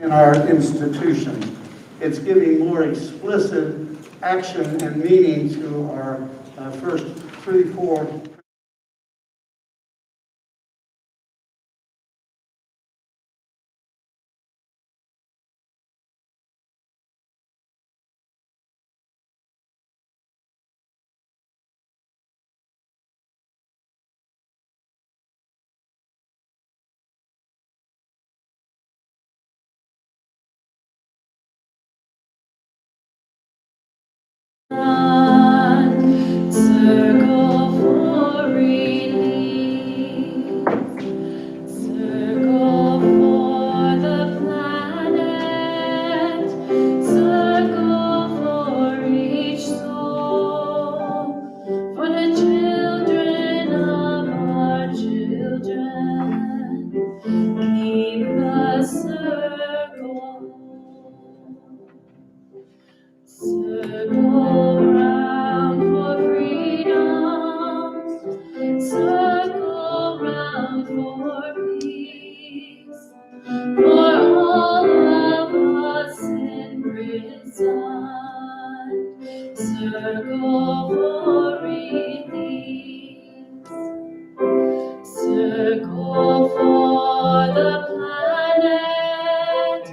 in our institutions. It's giving more explicit action and meaning to our first 3-4 Circle for relief, circle for the planet, circle for each soul, for the children of our children. Keep the circle. Circle round for freedom, circle round for peace, for all of us in prison, circle for release, circle for the planet,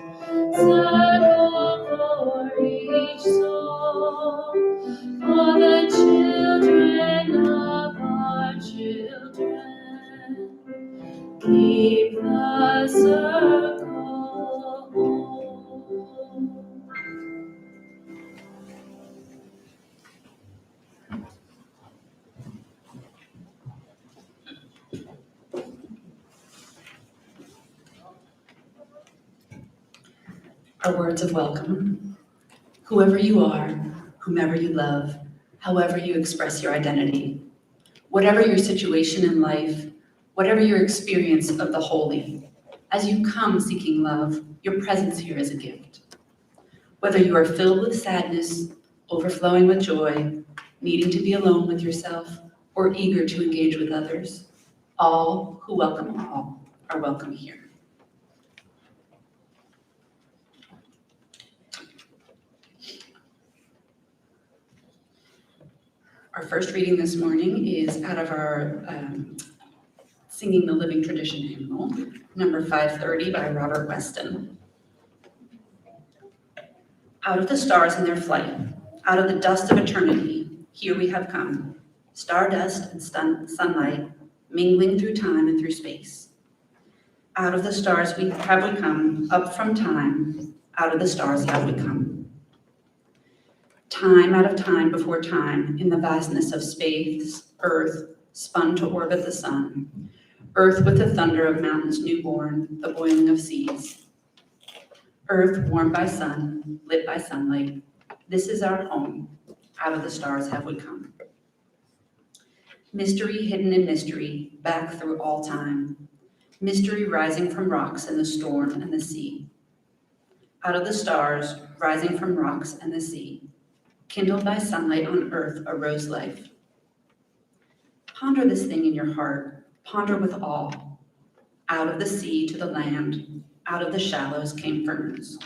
circle for each soul, for the children of our children. Keep the circle whole. Our words of welcome. Whoever you are, whomever you love, however you express your identity, whatever your situation in life, whatever your experience of the holy, as you come seeking love, your presence here is a gift. Whether you are filled with sadness, overflowing with joy, needing to be alone with yourself, or eager to engage with others, all who welcome all are welcome here. Our first reading this morning is out of our Singing the Living Tradition hymnal, number 530 by Robert Weston. Out of the stars in their flight, out of the dust of eternity, here we have come, stardust and sunlight, mingling through time and through space. Out of the stars have we come, up from time, out of the stars have we come. Time out of time before time, in the vastness of space, earth, spun to orbit the sun, earth with the thunder of mountains newborn, the boiling of seas. Earth warmed by sun, lit by sunlight, this is our home, out of the stars have we come. Mystery hidden in mystery, back through all time, mystery rising from rocks in the storm and the sea. Out of the stars, rising from rocks and the sea, kindled by sunlight on earth arose life. Ponder this thing in your heart, ponder with awe. Out of the sea to the land, out of the shallows came ferns.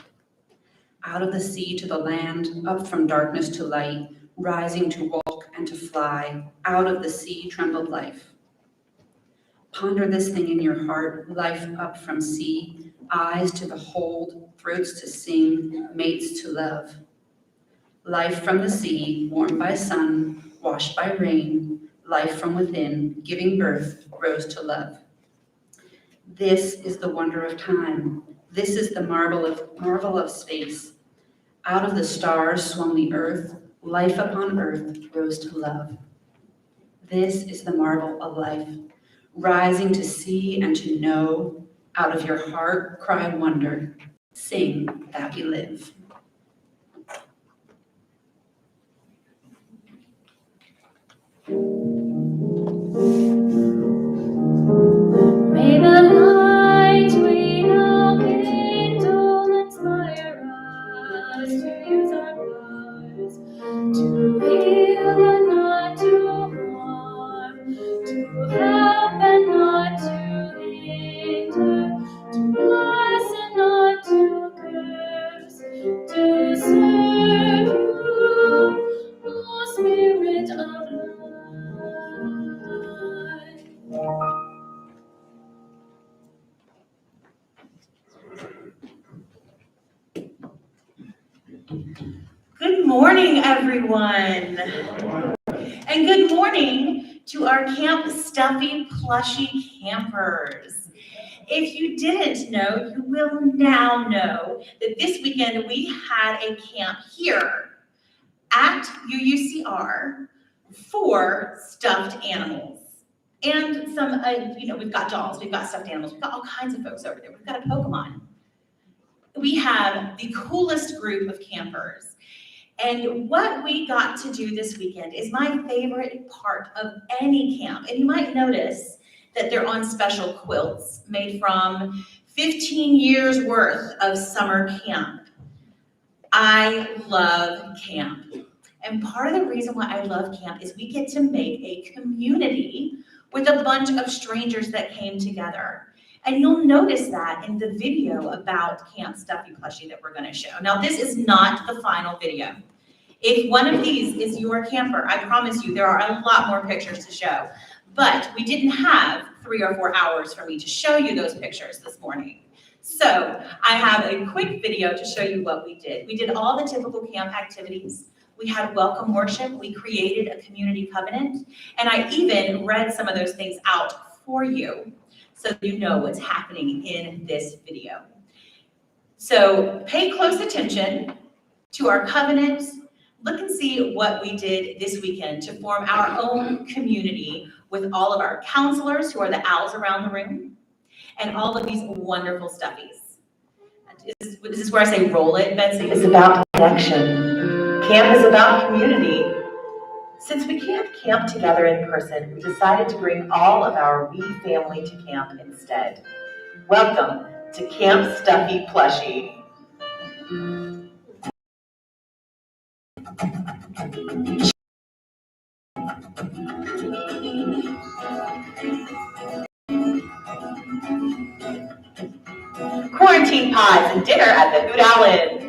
Out of the sea to the land, up from darkness to light, rising to walk and to fly, out of the sea trembled life. Ponder this thing in your heart, life up from sea, eyes to behold, throats to sing, mates to love. Life from the sea, warmed by sun, washed by rain, life from within, giving birth, rose to love. This is the wonder of time. This is the marvel of space. Out of the stars swung the earth, life upon earth rose to love. This is the marvel of life, rising to see and to know. Out of your heart cry wonder, sing that we live. May the light we now kindle inspire us to use our lives to heal and not to harm, to help and not to hinder, to bless and not to Good morning, everyone. And good morning to our Camp Stuffy Plushy campers. If you didn't know, you will now know that this weekend we had a camp here at UUCR for stuffed animals. And some, we've got dolls, we've got stuffed animals, we've got all kinds of folks over there. We've got a Pokemon. We have the coolest group of campers. And what we got to do this weekend is my favorite part of any camp. And you might notice that they're on special quilts made from 15 years worth of summer camp. I love camp. And part of the reason why I love camp is we get to make a community with a bunch of strangers that came together. And you'll notice that in the video about Camp Stuffy Plushie that we're gonna show. Now, this is not the final video. If one of these is your camper, I promise you there are a lot more pictures to show. But we didn't have 3 or 4 hours for me to show you those pictures this morning. So I have a quick video to show you what we did. We did all the typical camp activities. We had welcome worship. We created a community covenant. And I even read some of those things out for you so you know what's happening in this video. So pay close attention to our covenant. Look and see what we did this weekend to form our own community with all of our counselors, who are the owls around the room, and all of these wonderful stuffies. This is where I say roll it, Betsy. It's about connection. Camp is about community. Since we can't camp together in person, we decided to bring all of our wee family to camp instead. Welcome to Camp Stuffy Plushie. Quarantine pies and dinner at the Hoot Allen.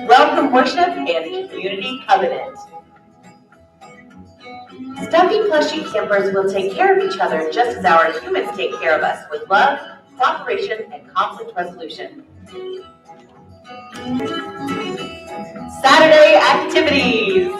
Welcome worship and community covenant. Stuffy Plushie campers will take care of each other just as our humans take care of us with love, cooperation, and conflict resolution. Saturday activities.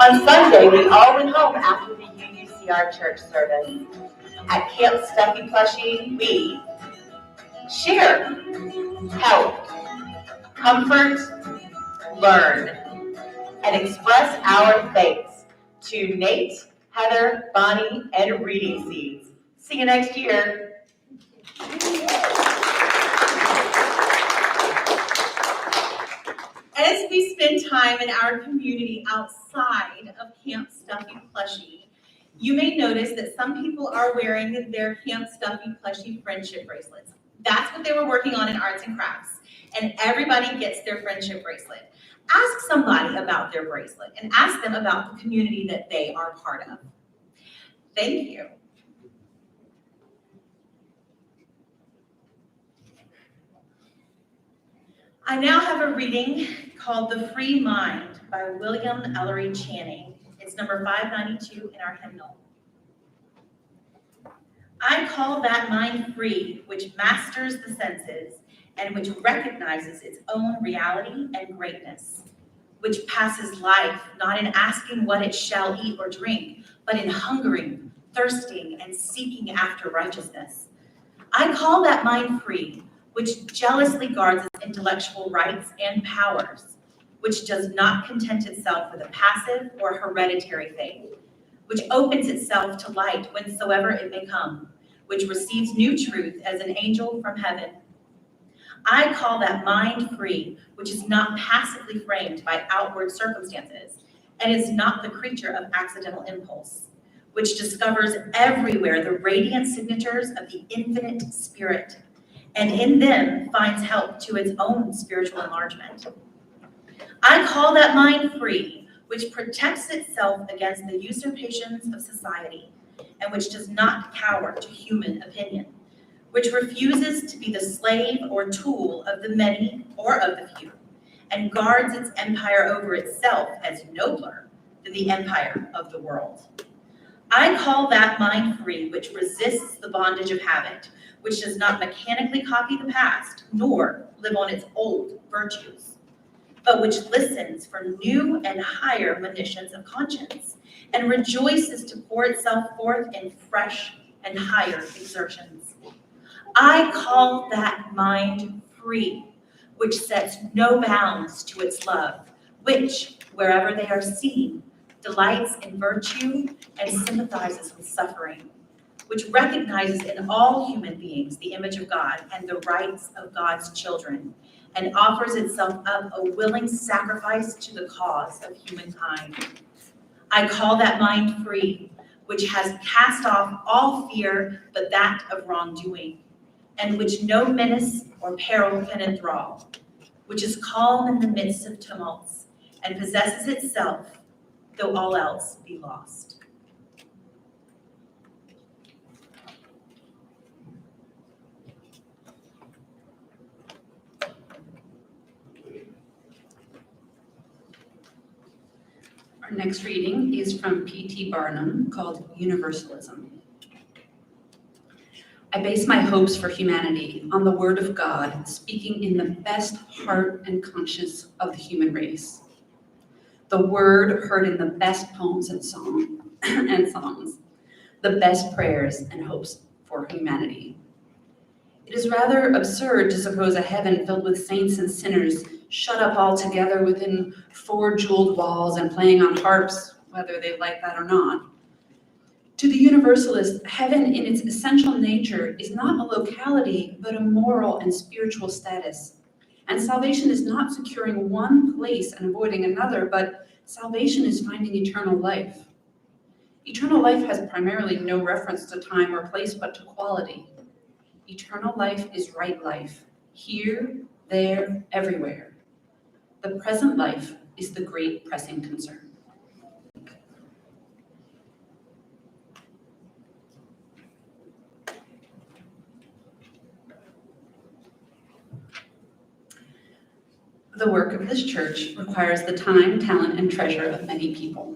On Sunday, we all went home after the UUCR church service. At Camp Stuffy Plushie, we share, help, comfort, learn, and express our thanks to Nate, Heather, Bonnie, and Reading Seeds. See you next year. As we spend time in our community outside of Camp Stuffy Plushie, you may notice that some people are wearing their Camp Stuffy Plushie friendship bracelets. That's what they were working on in arts and crafts, and everybody gets their friendship bracelet. Ask somebody about their bracelet and ask them about the community that they are part of. Thank you. I now have a reading called The Free Mind by William Ellery Channing. It's number 592 in our hymnal. I call that mind free, which masters the senses and which recognizes its own reality and greatness, which passes life not in asking what it shall eat or drink, but in hungering, thirsting, and seeking after righteousness. I call that mind free, which jealously guards its intellectual rights and powers, which does not content itself with a passive or hereditary faith, which opens itself to light whensoever it may come, which receives new truth as an angel from heaven. I call that mind free, which is not passively framed by outward circumstances and is not the creature of accidental impulse, which discovers everywhere the radiant signatures of the infinite spirit, and in them finds help to its own spiritual enlargement. I call that mind free, which protects itself against the usurpations of society, and which does not cower to human opinion, which refuses to be the slave or tool of the many or of the few, and guards its empire over itself as nobler than the empire of the world. I call that mind free, which resists the bondage of habit, which does not mechanically copy the past, nor live on its old virtues, but which listens for new and higher monitions of conscience, and rejoices to pour itself forth in fresh and higher exertions. I call that mind free, which sets no bounds to its love, which, wherever they are seen, delights in virtue and sympathizes with suffering, which recognizes in all human beings the image of God and the rights of God's children, and offers itself up a willing sacrifice to the cause of humankind. I call that mind free, which has cast off all fear but that of wrongdoing, and which no menace or peril can enthrall, which is calm in the midst of tumults, and possesses itself, though all else be lost. Our next reading is from P.T. Barnum called Universalism. I base my hopes for humanity on the word of God speaking in the best heart and conscience of the human race. The word heard in the best poems and songs, the best prayers and hopes for humanity. It is rather absurd to suppose a heaven filled with saints and sinners shut up all together within four jeweled walls and playing on harps, whether they like that or not. To the Universalist, heaven in its essential nature is not a locality, but a moral and spiritual status. And salvation is not securing one place and avoiding another, but salvation is finding eternal life. Eternal life has primarily no reference to time or place, but to quality. Eternal life is right life, here, there, everywhere. The present life is the great pressing concern. The work of this church requires the time, talent, and treasure of many people.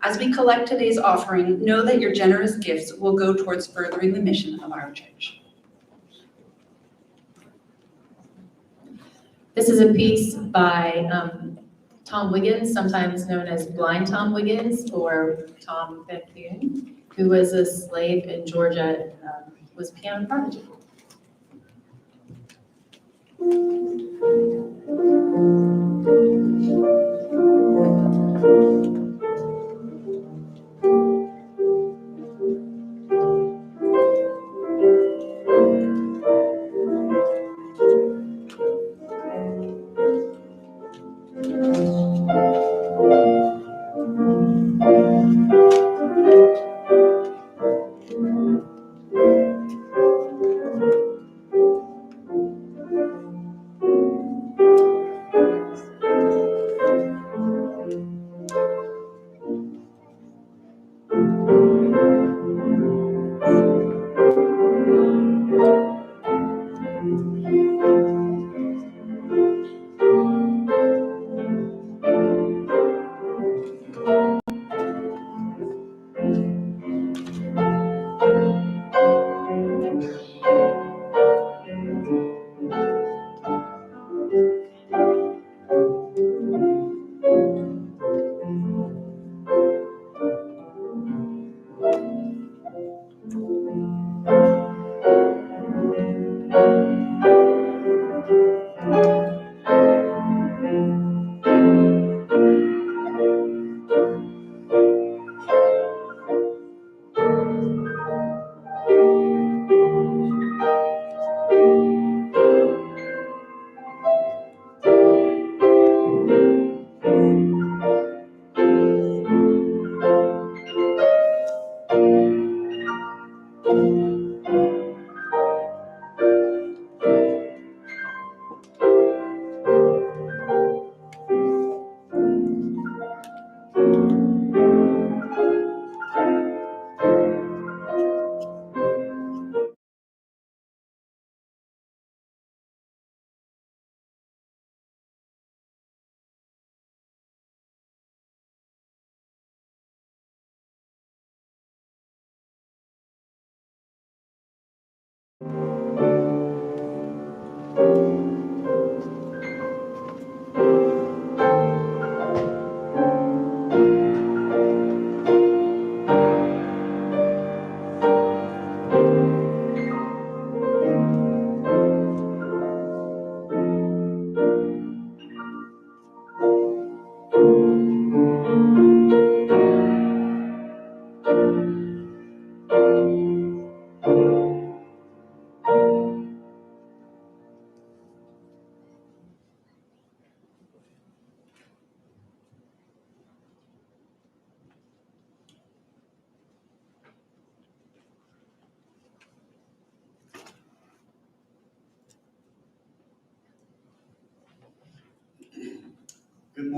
As we collect today's offering, know that your generous gifts will go towards furthering the mission of our church. This is a piece by Tom Wiggins, sometimes known as Blind Tom Wiggins or Tom Bethune, who was a slave in Georgia and was piano prodigy.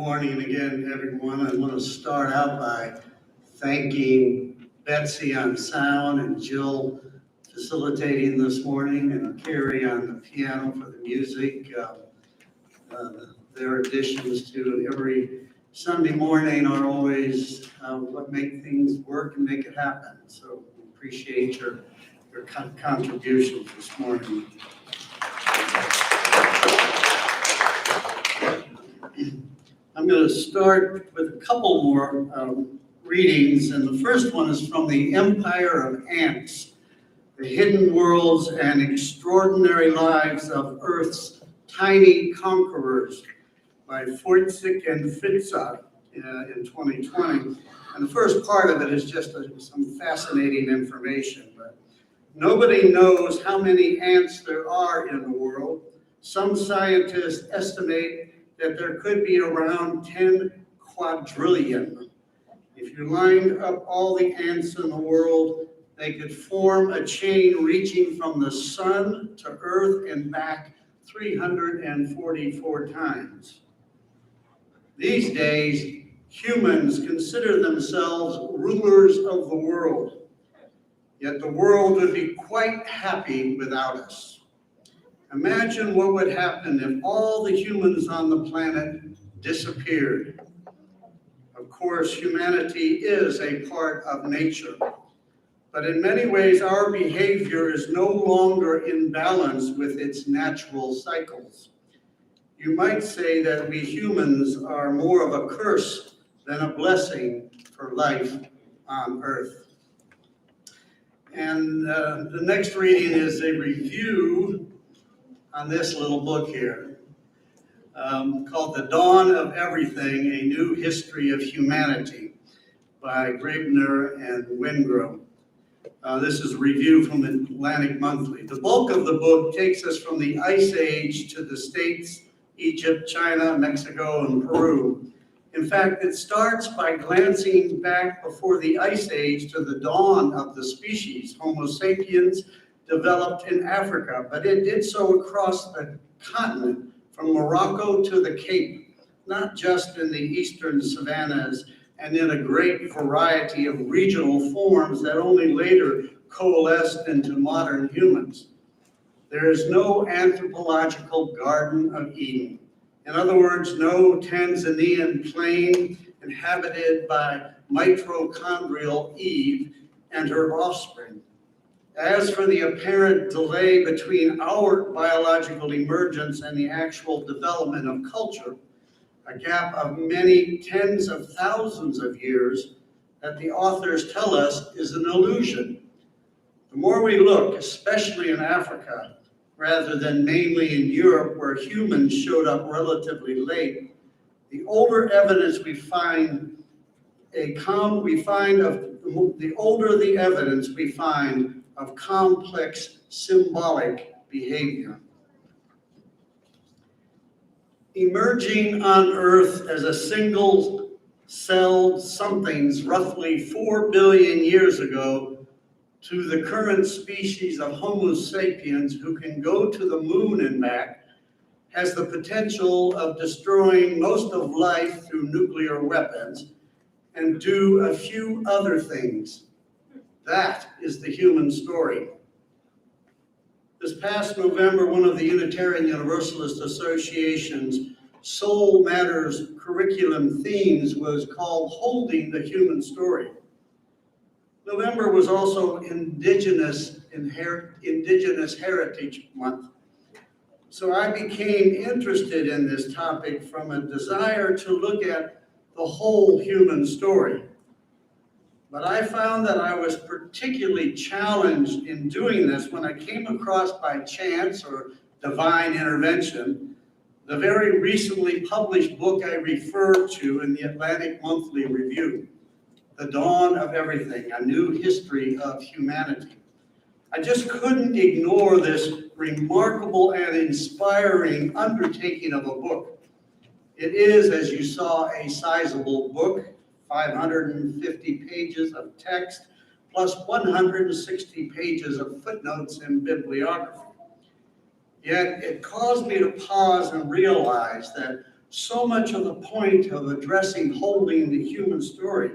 morning again, everyone. I want to start out by thanking Betsy on sound and Jill facilitating this morning and Carrie on the piano for the music. Their additions to every Sunday morning are always what make things work and make it happen. So we appreciate your contributions this morning. I'm going to start with a couple more readings, and the first one is from The Empire of Ants, The Hidden Worlds and Extraordinary Lives of Earth's Tiny Conquerors by Fortzik and Fitza in 2020. And the first part of it is just some fascinating information. But nobody knows how many ants there are in the world. Some scientists estimate that there could be around 10 quadrillion. If you lined up all the ants in the world, they could form a chain reaching from the sun to Earth and back 344 times. These days, humans consider themselves rulers of the world, yet the world would be quite happy without us. Imagine what would happen if all the humans on the planet disappeared. Of course, humanity is a part of nature, but in many ways our behavior is no longer in balance with its natural cycles. You might say that we humans are more of a curse than a blessing for life on Earth. And the next reading is a review on this little book here called The Dawn of Everything, A New History of Humanity by Grabner and Wingrove. This is a review from Atlantic Monthly. The bulk of the book takes us from the Ice Age to the States, Egypt, China, Mexico, and Peru. In fact, it starts by glancing back before the Ice Age to the dawn of the species, Homo sapiens, developed in Africa, but it did so across the continent, from Morocco to the Cape, not just in the eastern savannas and in a great variety of regional forms that only later coalesced into modern humans. There is no anthropological Garden of Eden. In other words, no Tanzanian plain inhabited by mitochondrial Eve and her offspring. As for the apparent delay between our biological emergence and the actual development of culture, a gap of many tens of thousands of years that the authors tell us is an illusion. The more we look, especially in Africa, rather than mainly in Europe where humans showed up relatively late, the older evidence we find, the older the evidence we find of complex symbolic behavior. Emerging on Earth as a single-celled somethings roughly 4 billion years ago to the current species of Homo sapiens who can go to the moon and back has the potential of destroying most of life through nuclear weapons and do a few other things. That is the human story. This past November, one of the Unitarian Universalist Association's Soul Matters curriculum themes was called Holding the Human Story. November was also Indigenous Heritage Month. So I became interested in this topic from a desire to look at the whole human story. But I found that I was particularly challenged in doing this when I came across by chance or divine intervention the very recently published book I referred to in the Atlantic Monthly Review, The Dawn of Everything, A New History of Humanity. I just couldn't ignore this remarkable and inspiring undertaking of a book. It is, as you saw, a sizable book, 550 pages of text, plus 160 pages of footnotes and bibliography. Yet it caused me to pause and realize that so much of the point of addressing holding the human story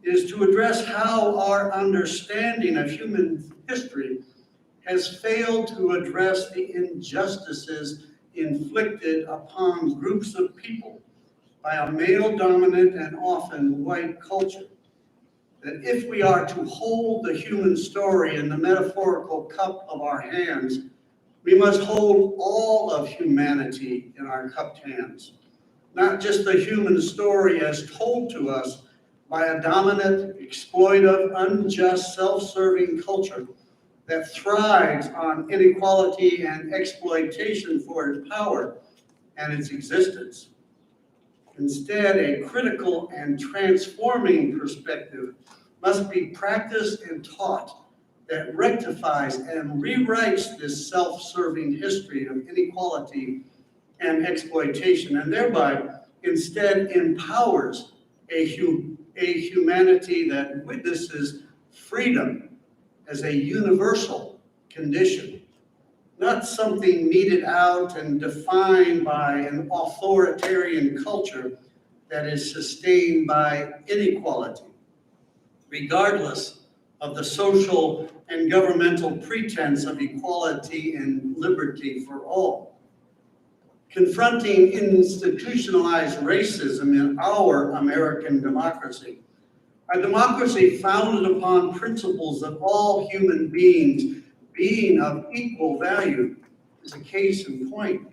is to address how our understanding of human history has failed to address the injustices inflicted upon groups of people by a male-dominant and often white culture. That if we are to hold the human story in the metaphorical cup of our hands, we must hold all of humanity in our cupped hands, not just the human story as told to us by a dominant, exploitive, unjust, self-serving culture that thrives on inequality and exploitation for its power and its existence. Instead, a critical and transforming perspective must be practiced and taught that rectifies and rewrites this self-serving history of inequality and exploitation, and thereby instead empowers a humanity that witnesses freedom as a universal condition, not something meted out and defined by an authoritarian culture that is sustained by inequality, regardless of the social and governmental pretense of equality and liberty for all. Confronting institutionalized racism in our American democracy, a democracy founded upon principles of all human beings being of equal value, is a case in point.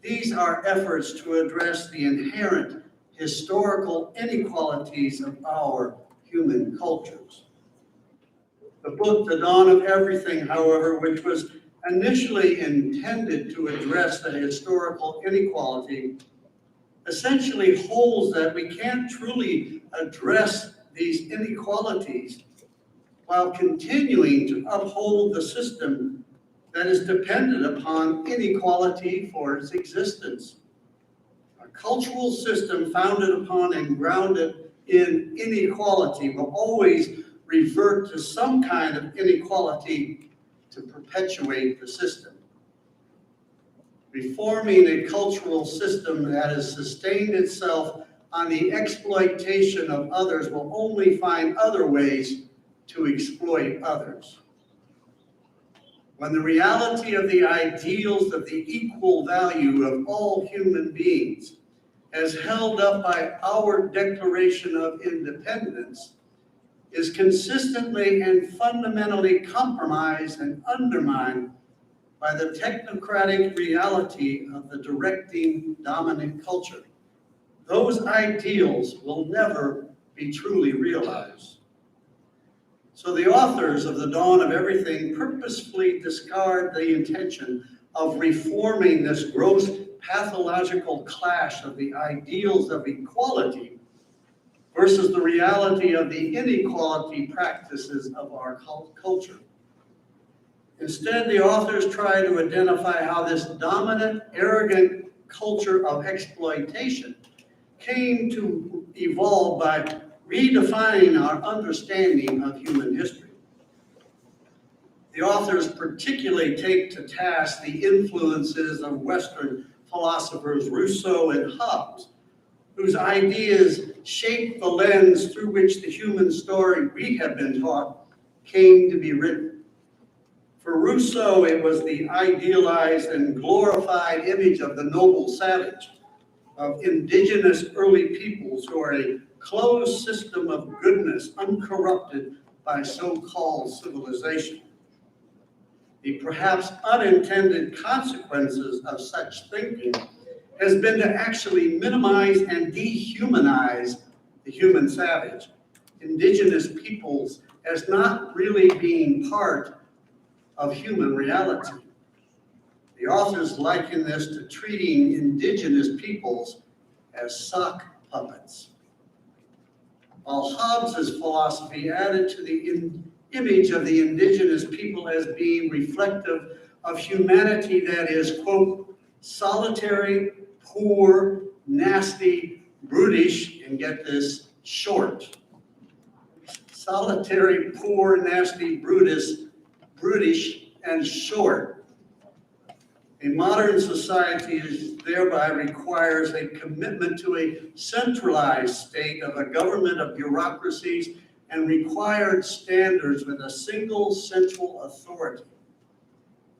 These are efforts to address the inherent historical inequalities of our human cultures. The book, The Dawn of Everything, however, which was initially intended to address the historical inequality, essentially holds that we can't truly address these inequalities while continuing to uphold the system that is dependent upon inequality for its existence. A cultural system founded upon and grounded in inequality will always revert to some kind of inequality to perpetuate the system. Reforming a cultural system that has sustained itself on the exploitation of others will only find other ways to exploit others. When the reality of the ideals of the equal value of all human beings, as held up by our Declaration of Independence, is consistently and fundamentally compromised and undermined by the technocratic reality of the directing dominant culture, those ideals will never be truly realized. So the authors of The Dawn of Everything purposefully discard the intention of reforming this gross pathological clash of the ideals of equality versus the reality of the inequality practices of our culture. Instead, the authors try to identify how this dominant, arrogant culture of exploitation came to evolve by redefining our understanding of human history. The authors particularly take to task the influences of Western philosophers Rousseau and Hobbes, whose ideas shaped the lens through which the human story we have been taught came to be written. For Rousseau, it was the idealized and glorified image of the noble savage, of indigenous early peoples who are a closed system of goodness uncorrupted by so-called civilization. The perhaps unintended consequences of such thinking has been to actually minimize and dehumanize the human savage, indigenous peoples, as not really being part of human reality. The authors liken this to treating indigenous peoples as sock puppets. While Hobbes' philosophy added to the image of the indigenous people as being reflective of humanity that is, quote, solitary, poor, nasty, brutish, and get this, short. Solitary, poor, nasty, brutish, and short. A modern society is thereby requires a commitment to a centralized state of a government of bureaucracies and required standards with a single central authority.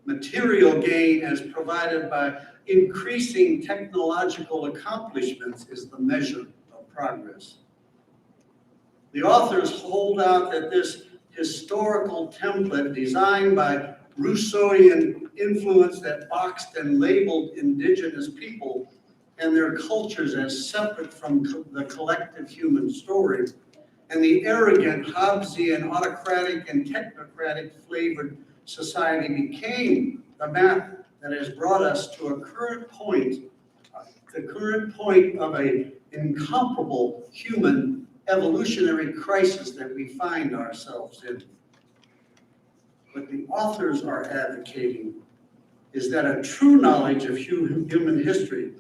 Material gain as provided by increasing technological accomplishments is the measure of progress. The authors hold out that this historical template designed by Rousseauian influence that boxed and labeled indigenous people and their cultures as separate from the collective human story, and the arrogant Hobbesian autocratic and technocratic flavored society became the map that has brought us to a current point, the current point of an incomparable human evolutionary crisis that we find ourselves in. What the authors are advocating is that a true knowledge of human history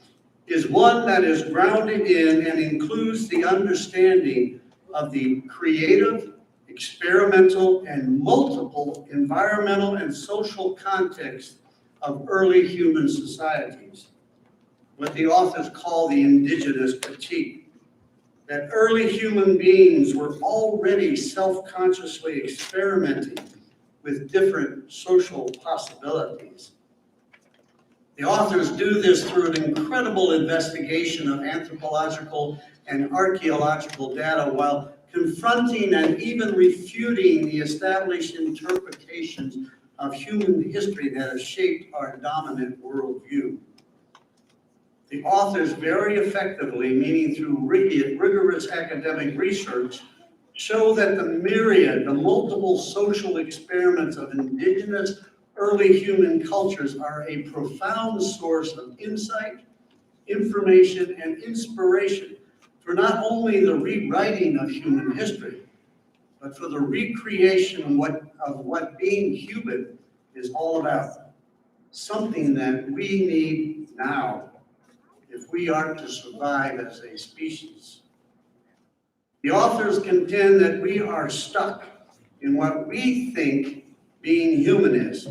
is one that is grounded in and includes the understanding of the creative, experimental, and multiple environmental and social contexts of early human societies, what the authors call the indigenous critique, that early human beings were already self-consciously experimenting with different social possibilities. The authors do this through an incredible investigation of anthropological and archaeological data while confronting and even refuting the established interpretations of human history that have shaped our dominant worldview. The authors very effectively, meaning through rigorous academic research, show that the multiple social experiments of indigenous early human cultures are a profound source of insight, information, and inspiration for not only the rewriting of human history, but for the recreation of what being human is all about, something that we need now if we are to survive as a species. The authors contend that we are stuck in what we think being human is,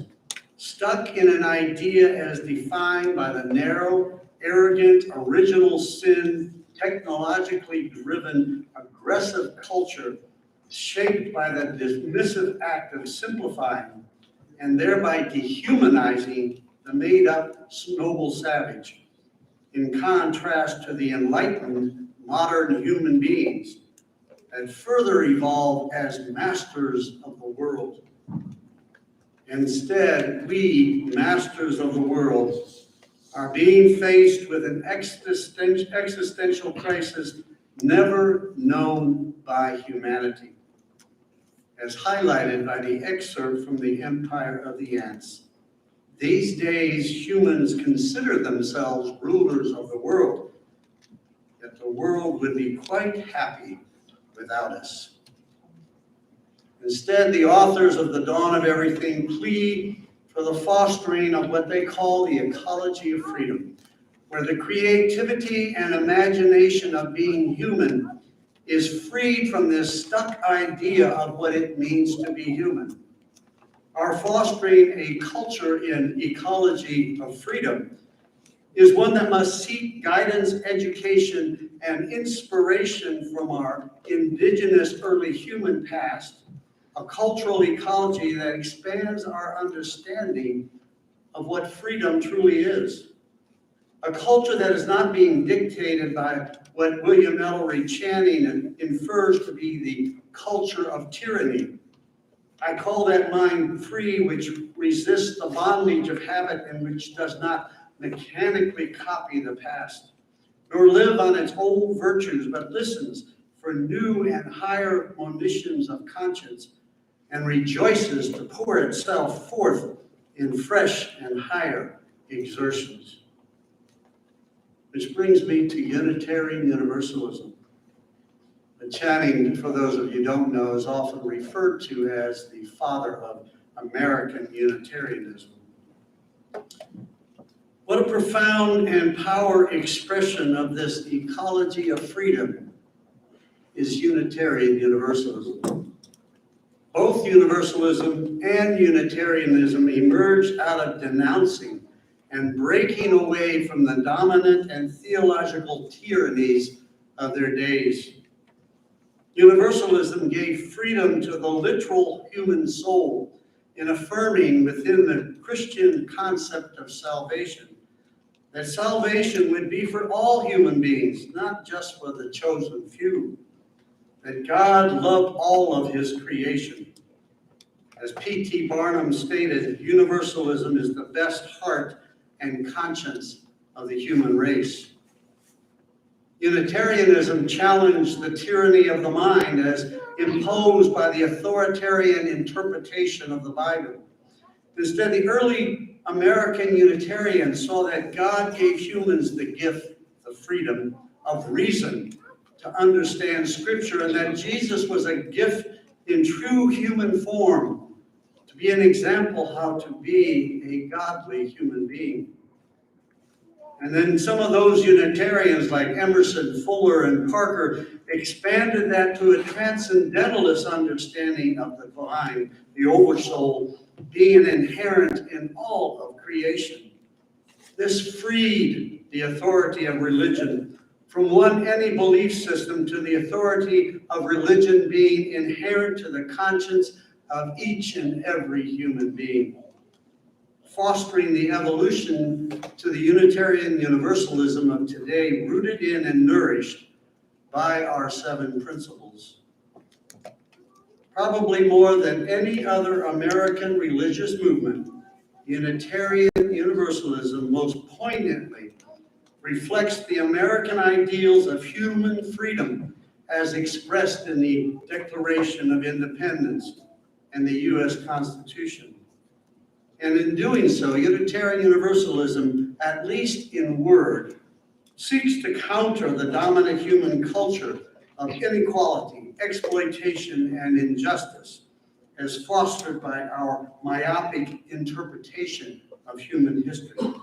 stuck in an idea as defined by the narrow, arrogant, original sin, technologically driven, aggressive culture shaped by the dismissive act of simplifying and thereby dehumanizing the made-up noble savage, in contrast to the enlightened modern human beings that further evolve as masters of the world. Instead, we, masters of the world, are being faced with an existential crisis never known by humanity, as highlighted by the excerpt from The Empire of the Ants. These days, humans consider themselves rulers of the world, yet the world would be quite happy without us. Instead, the authors of The Dawn of Everything plead for the fostering of what they call the ecology of freedom, where the creativity and imagination of being human is freed from this stuck idea of what it means to be human. Our fostering a culture in ecology of freedom is one that must seek guidance, education, and inspiration from our indigenous early human past, a cultural ecology that expands our understanding of what freedom truly is. A culture that is not being dictated by what William Ellery Channing infers to be the culture of tyranny. I call that mind free, which resists the bondage of habit and which does not mechanically copy the past, nor live on its old virtues, but listens for new and higher monitions of conscience and rejoices to pour itself forth in fresh and higher exertions. Which brings me to Unitarian Universalism. Channing, for those of you who don't know, is often referred to as the father of American Unitarianism. What a profound and power expression of this ecology of freedom is Unitarian Universalism. Both Universalism and Unitarianism emerged out of denouncing and breaking away from the dominant and theological tyrannies of their days. Universalism gave freedom to the literal human soul in affirming within the Christian concept of salvation that salvation would be for all human beings, not just for the chosen few, that God loved all of his creation. As P.T. Barnum stated, universalism is the best heart and conscience of the human race. Unitarianism challenged the tyranny of the mind as imposed by the authoritarian interpretation of the Bible. Instead, the early American Unitarians saw that God gave humans the gift, the freedom of reason to understand Scripture, and that Jesus was a gift in true human form to be an example how to be a godly human being. And then some of those Unitarians like Emerson, Fuller, and Parker expanded that to a transcendentalist understanding of the divine, the oversoul, being inherent in all of creation. This freed the authority of religion from any belief system to the authority of religion being inherent to the conscience of each and every human being, fostering the evolution to the Unitarian Universalism of today, rooted in and nourished by our 7 principles. Probably more than any other American religious movement, Unitarian Universalism most poignantly reflects the American ideals of human freedom as expressed in the Declaration of Independence and the U.S. Constitution. And in doing so, Unitarian Universalism, at least in word, seeks to counter the dominant human culture of inequality, exploitation, and injustice as fostered by our myopic interpretation of human history.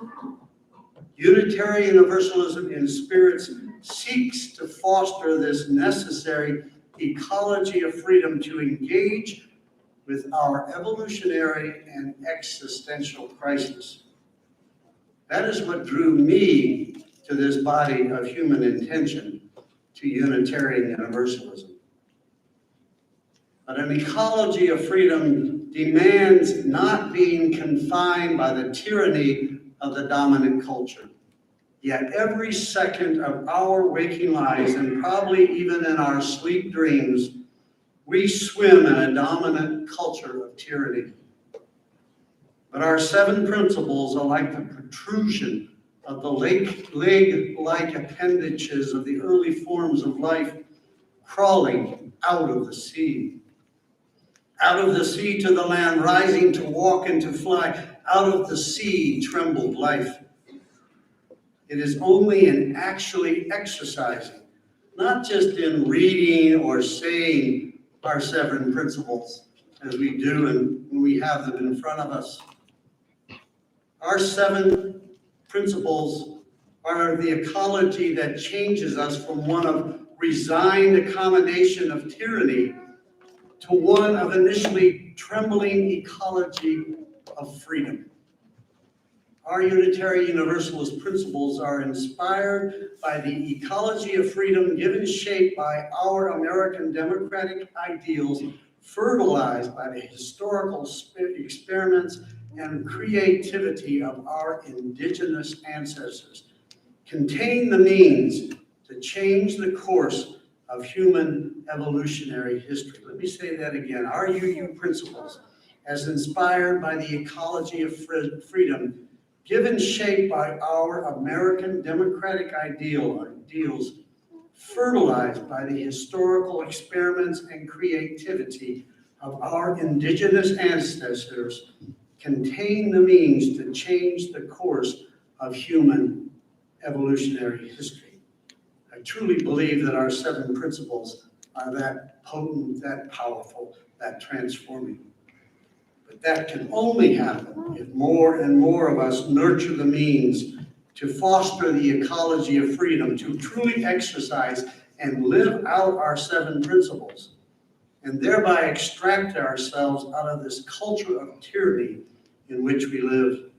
Unitarian Universalism in spirits seeks to foster this necessary ecology of freedom to engage with our evolutionary and existential crisis. That is what drew me to this body of human intention, to Unitarian Universalism. But an ecology of freedom demands not being confined by the tyranny of the dominant culture. Yet every second of our waking lives, and probably even in our sleep dreams, we swim in a dominant culture of tyranny. But our 7 principles are like the protrusion of the leg-like appendages of the early forms of life crawling out of the sea. Out of the sea to the land, rising to walk and to fly. Out of the sea trembled life. It is only in actually exercising, not just in reading or saying our 7 principles, as we do and when we have them in front of us. Our 7 principles are the ecology that changes us from one of resigned accommodation of tyranny to one of initially trembling ecology of freedom. Our Unitarian Universalist principles are inspired by the ecology of freedom given shape by our American democratic ideals, fertilized by the historical experiments and creativity of our indigenous ancestors, contain the means to change the course of human evolutionary history. Let me say that again. Our UU principles, as inspired by the ecology of freedom, given shape by our American democratic ideals, fertilized by the historical experiments and creativity of our indigenous ancestors, contain the means to change the course of human evolutionary history. I truly believe that our 7 principles are that potent, that powerful, that transforming. But that can only happen if more and more of us nurture the means to foster the ecology of freedom, to truly exercise and live out our 7 principles, and thereby extract ourselves out of this culture of tyranny in which we live.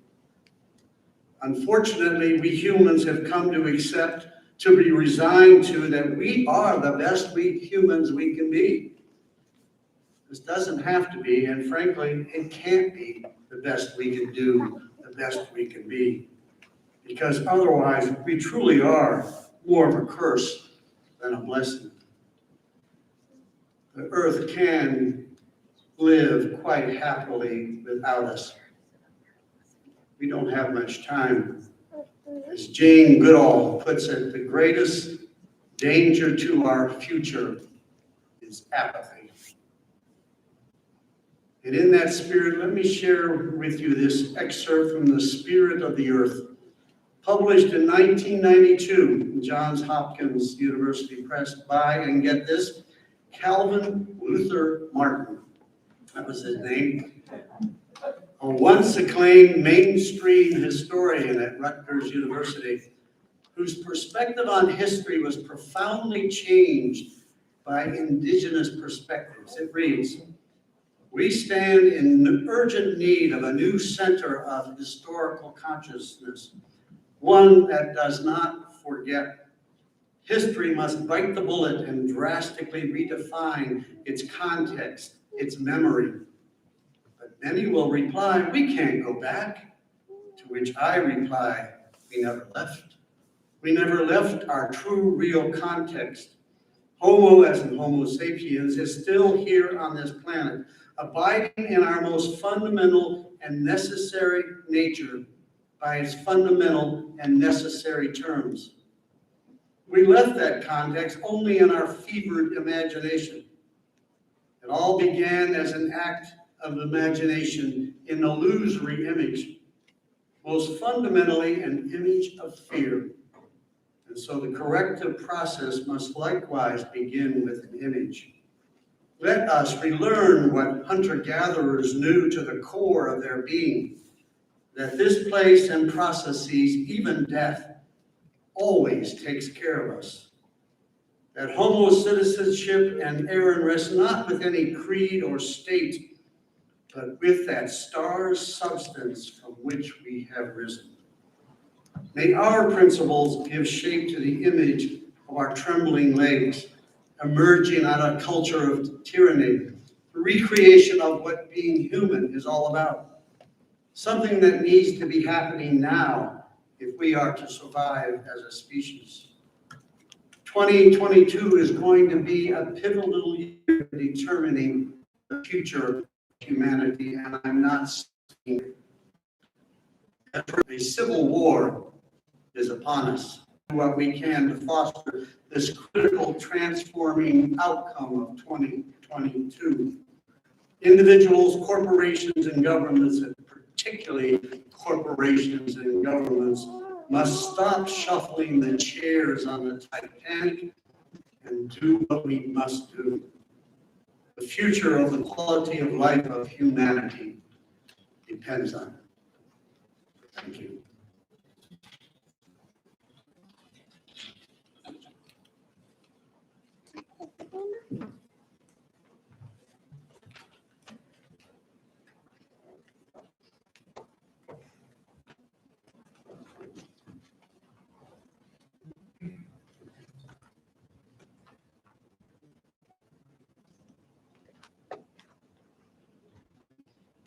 Unfortunately, we humans have come to accept, to be resigned to, that we are the best we humans we can be. This doesn't have to be, and frankly, it can't be the best we can do, the best we can be. Because otherwise, we truly are more of a curse than a blessing. The earth can live quite happily without us. We don't have much time. As Jane Goodall puts it, the greatest danger to our future is apathy. And in that spirit, let me share with you this excerpt from The Spirit of the Earth, published in 1992 in Johns Hopkins University Press by, and get this, Calvin Luther Martin. That was his name. A once acclaimed mainstream historian at Rutgers University, whose perspective on history was profoundly changed by indigenous perspectives. It reads, "We stand in urgent need of a new center of historical consciousness, one that does not forget. History must bite the bullet and drastically redefine its context, its memory." But many will reply, "We can't go back." To which I reply, we never left. We never left our true, real context. Homo, as in Homo sapiens, is still here on this planet, abiding in our most fundamental and necessary nature by its fundamental and necessary terms. We left that context only in our fevered imagination. It all began as an act of imagination, an illusory image, most fundamentally an image of fear. And so the corrective process must likewise begin with an image. Let us relearn what hunter-gatherers knew to the core of their being, that this place and processes, even death, always takes care of us. That homo citizenship and Aaron rest not with any creed or state, but with that star's substance from which we have risen. May our principles give shape to the image of our trembling legs, emerging out of a culture of tyranny, the recreation of what being human is all about. Something that needs to be happening now if we are to survive as a species. 2022 is going to be a pivotal year determining the future of humanity, and I'm not saying a civil war is upon us. Do what we can to foster this critical transforming outcome of 2022. Individuals, corporations, and governments, and particularly corporations and governments, must stop shuffling the chairs on the Titanic and do what we must do. The future of the quality of life of humanity depends on it. Thank you.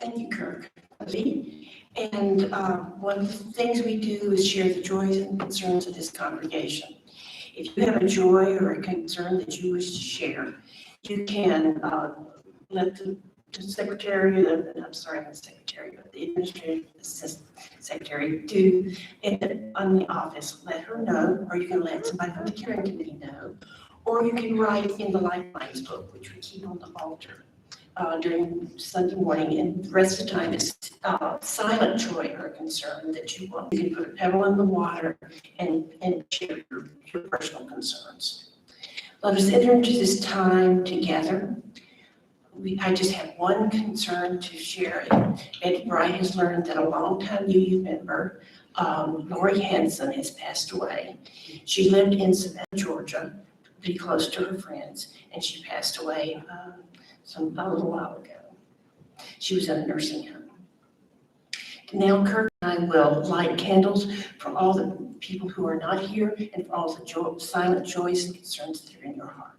Thank you, Kirk. And one of the things we do is share the joys and concerns of this congregation. If you have a joy or a concern that you wish to share, you can let the secretary, not the secretary, but the administrative assistant secretary do it on the office. Let her know, or you can let somebody from the caring committee know, or you can write in the Lifelines book, which we keep on the altar during Sunday morning, and the rest of the time is silent joy or concern that you want. You can put a pebble in the water and share your personal concerns. Let us enter into this time together. I just have one concern to share. Ed Bright has learned that a longtime UU member, Lori Henson, has passed away. She lived in Savannah, Georgia, pretty close to her friends, and she passed away a little while ago. She was in a nursing home. Now, Kirk I will light candles for all the people who are not here and for all the silent joys and concerns that are in your heart.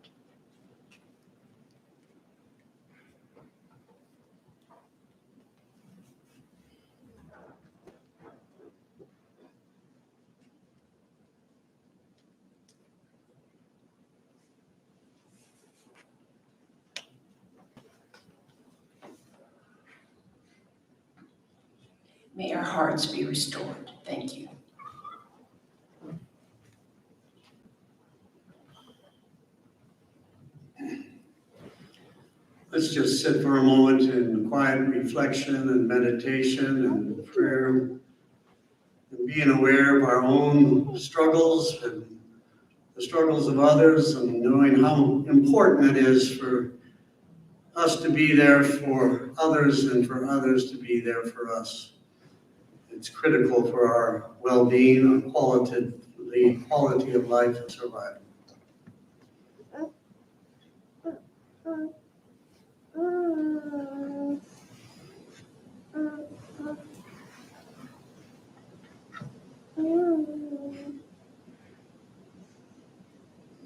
May our hearts be restored. Thank you. Let's just sit for a moment in quiet reflection and meditation and prayer, and being aware of our own struggles and the struggles of others, and knowing how important it is for us to be there for others and for others to be there for us. It's critical for our well-being, our the quality of life and survival.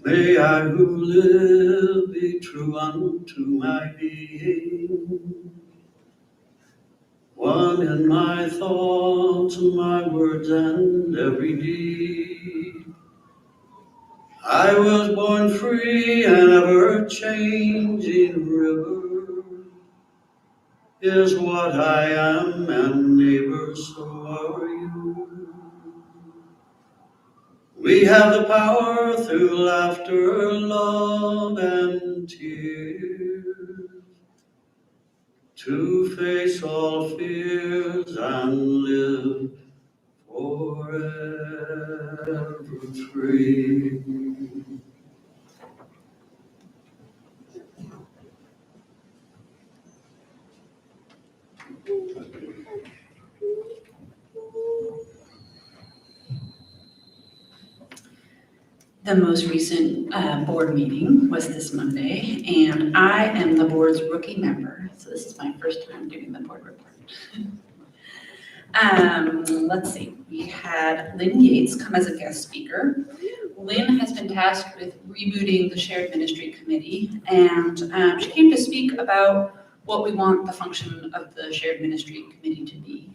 May I who live be true unto my being, one in my thoughts and my words and every deed. I was born free and ever-changing river is what I am, and neighbor, so are you. We have the power through laughter, love, and tears to face all fears and live forever free. The most recent board meeting was this Monday, and I am the board's rookie member, so this is my first time doing the board report. Let's see, we had Lynn Yates come as a guest speaker. Lynn has been tasked with rebooting the Shared Ministry Committee, and she came to speak about what we want the function of the Shared Ministry Committee to be.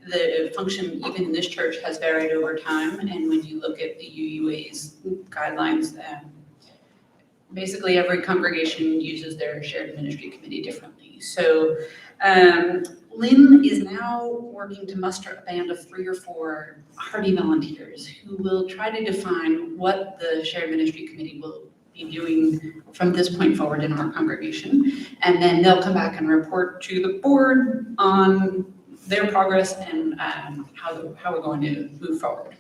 The function, even in this church, has varied over time, and when you look at the UUA's guidelines, basically every congregation uses their shared ministry committee differently. So Lynn is now working to muster a band of 3 or 4 hardy volunteers who will try to define what the shared ministry committee will be doing from this point forward in our congregation, and then they'll come back and report to the board on their progress and how we're going to move forward.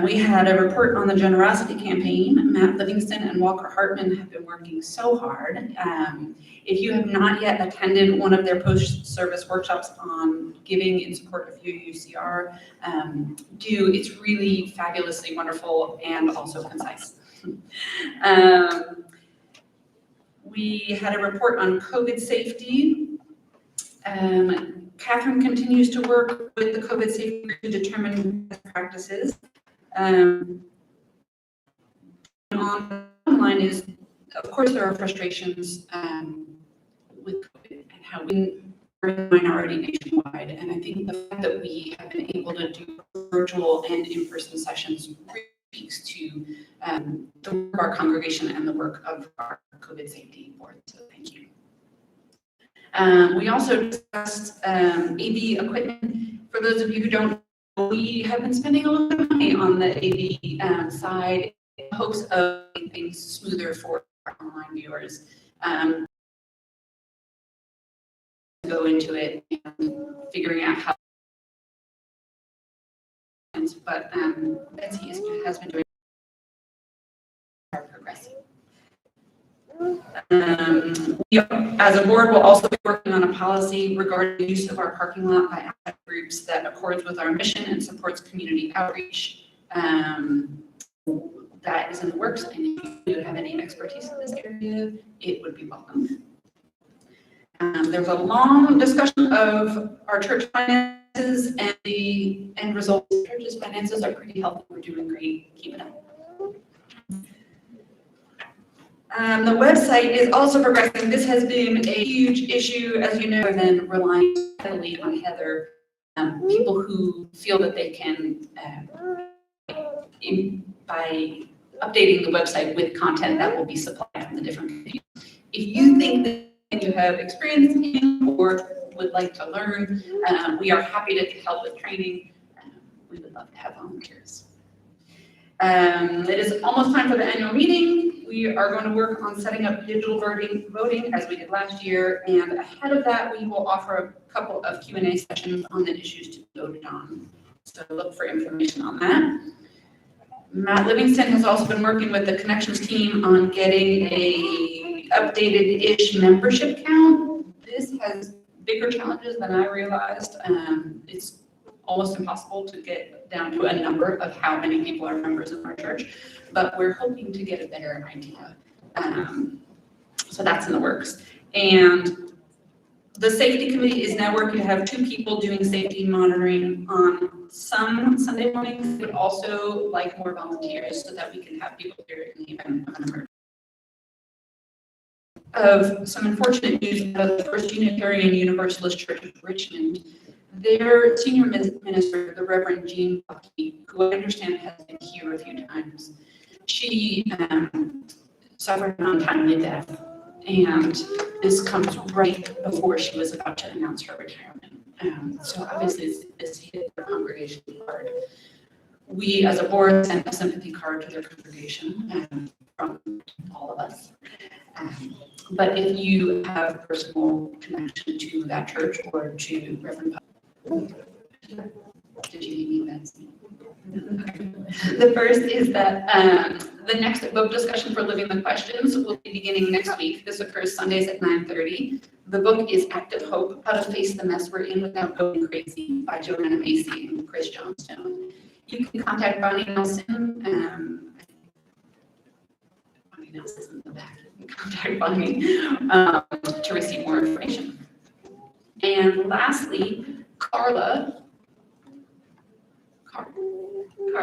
We had a report on the generosity campaign. Matt Livingston and Walker Hartman have been working so hard. If you have not yet attended one of their post-service workshops on giving in support of UUCR, do. It's really fabulously wonderful and also concise. We had a report on COVID safety. Catherine continues to work with the COVID safety group to determine best practices. On the bottom line is, of course, there are frustrations with COVID and how we're a minority nationwide. And I think the fact that we have been able to do virtual and in-person sessions really speaks to the work of our congregation and the work of our COVID safety board. So thank you. We also discussed AV equipment. For those of you who don't know, we have been spending a little bit of money on the AV side in hopes of making things smoother for our online viewers. Go into it and figuring out how, but Betsy has been doing progressing. We, as a board, will also be working on a policy regarding the use of our parking lot by outside groups that accords with our mission and supports community outreach. That is in the works, and if you have any expertise in this area, it would be welcome. There's a long discussion of our church finances, and the end result is church's finances are pretty healthy. We're doing great. Keep it up. The website is also progressing. This has been a huge issue, as you know, and then relying heavily on Heather. People who feel that they can, by updating the website with content that will be supplied from the different communities. If you think that you have experience in or would like to learn, we are happy to help with training. We would love to have volunteers. It is almost time for the annual meeting. We are going to work on setting up digital voting as we did last year, and ahead of that, we will offer a couple of Q&A sessions on the issues to be voted on. So look for information on that. Matt Livingston has also been working with the Connections team on getting a updated-ish membership count. This has bigger challenges than I realized. It's almost impossible to get down to a number of how many people are members of our church, but we're hoping to get a better idea. So that's in the works. And the safety committee is now working to have 2 people doing safety monitoring on some Sunday mornings, but also like more volunteers so that we can have people here in the event of an emergency. Of some unfortunate news out of the First Unitarian Universalist Church of Richmond, their senior minister, the Reverend Jean Bucky, who I understand has been here a few times, she suffered an untimely death. And this comes right before she was about to announce her retirement. So obviously this hit their congregation hard. We as a board sent a sympathy card to their congregation from all of us. But if you have personal connection to that church or to Reverend Bucky, did you need me that? The first is that the next book discussion for Living the Questions will be beginning next week. This occurs Sundays at 9:30. The book is Active Hope, How to Face the Mess We're In Without Going Crazy by Joanna Macy and Chris Johnstone. You can contact Bonnie Nelson. Bonnie Nelson's in the back. You can contact Bonnie to receive more information. And lastly, Carla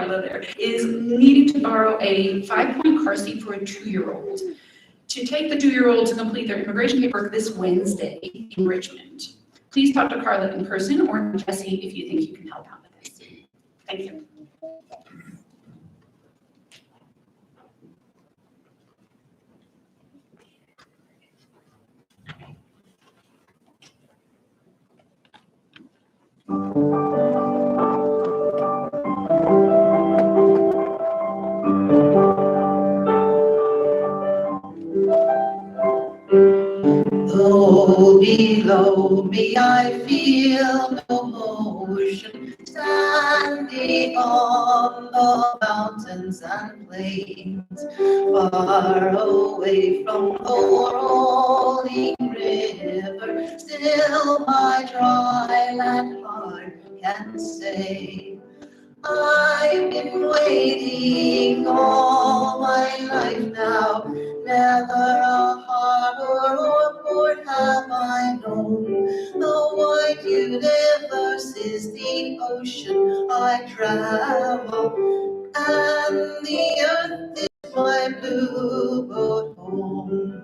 there is needing to borrow a 5-point car seat for a 2-year-old. To take the 2-year-old to complete their immigration paperwork this Wednesday in Richmond. Please talk to Carla in person or Jesse if you think you can help out with this. Thank you. Though below me I feel no motion, standing on the mountains and plains, far away from the rolling river, still my dry land heart can say, I've been waiting all my life now, never a harbor or port have I known. The wide universe is the ocean I travel, and the earth is my blue boat home.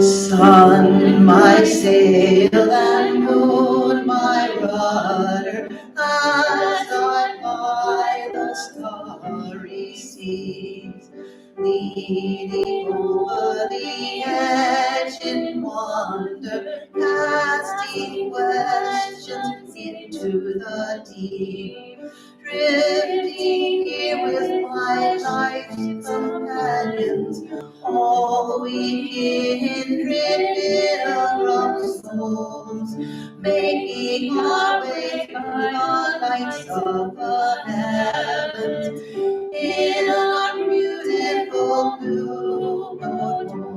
Sun, my sail, and moon, my rudder, as I ply the starry seas, leading over the edge in wonder, casting questions into the deep, drifting here with my life's companions, all we kindred pilgrim souls, making our way through the lights of the heavens in our beautiful blue boat home.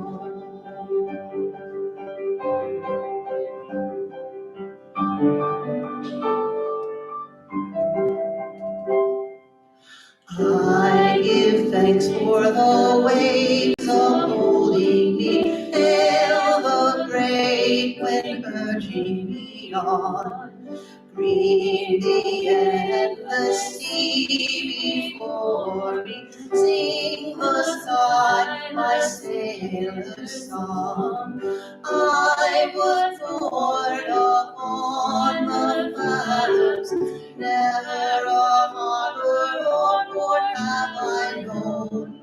Thanks for the waves of holding me. Hail the great wind urging me on. Green the endless sea before me. Sing the sky my sailor's song. I was born upon the clouds. Never a harbor or port have I known.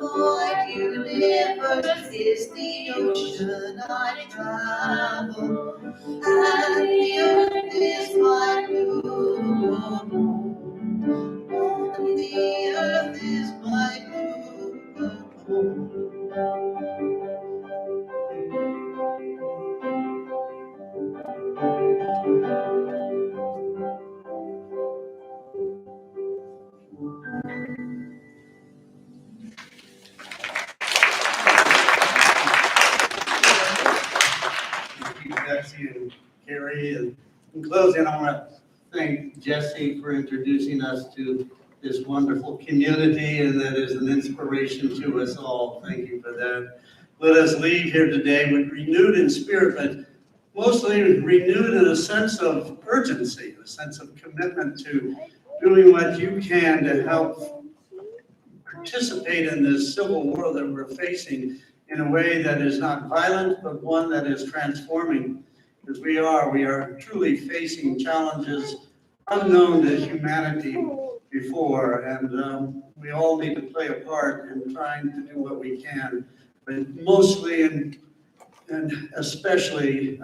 My universe is the ocean I travel, and the earth is my blue home. And the earth is my blue home. Thank you, Betsy and Carrie. And in closing, I want to thank Jesse for introducing us to this wonderful community, and that is an inspiration to us all. Thank you for that. Let us leave here today with renewed in spirit, but mostly renewed in a sense of urgency, a sense of commitment to doing what you can to help participate in this civil war that we're facing in a way that is not violent, but one that is transforming. Because we are truly facing challenges unknown to humanity before, and we all need to play a part in trying to do what we can, but mostly and especially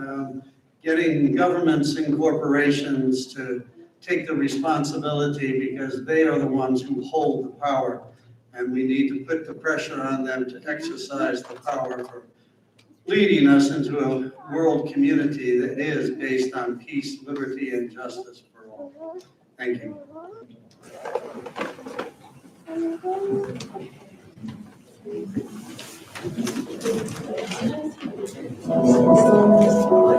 getting governments and corporations to take the responsibility, because they are the ones who hold the power. And we need to put the pressure on them to exercise the power for leading us into a world community that is based on peace, liberty, and justice for all. Thank you.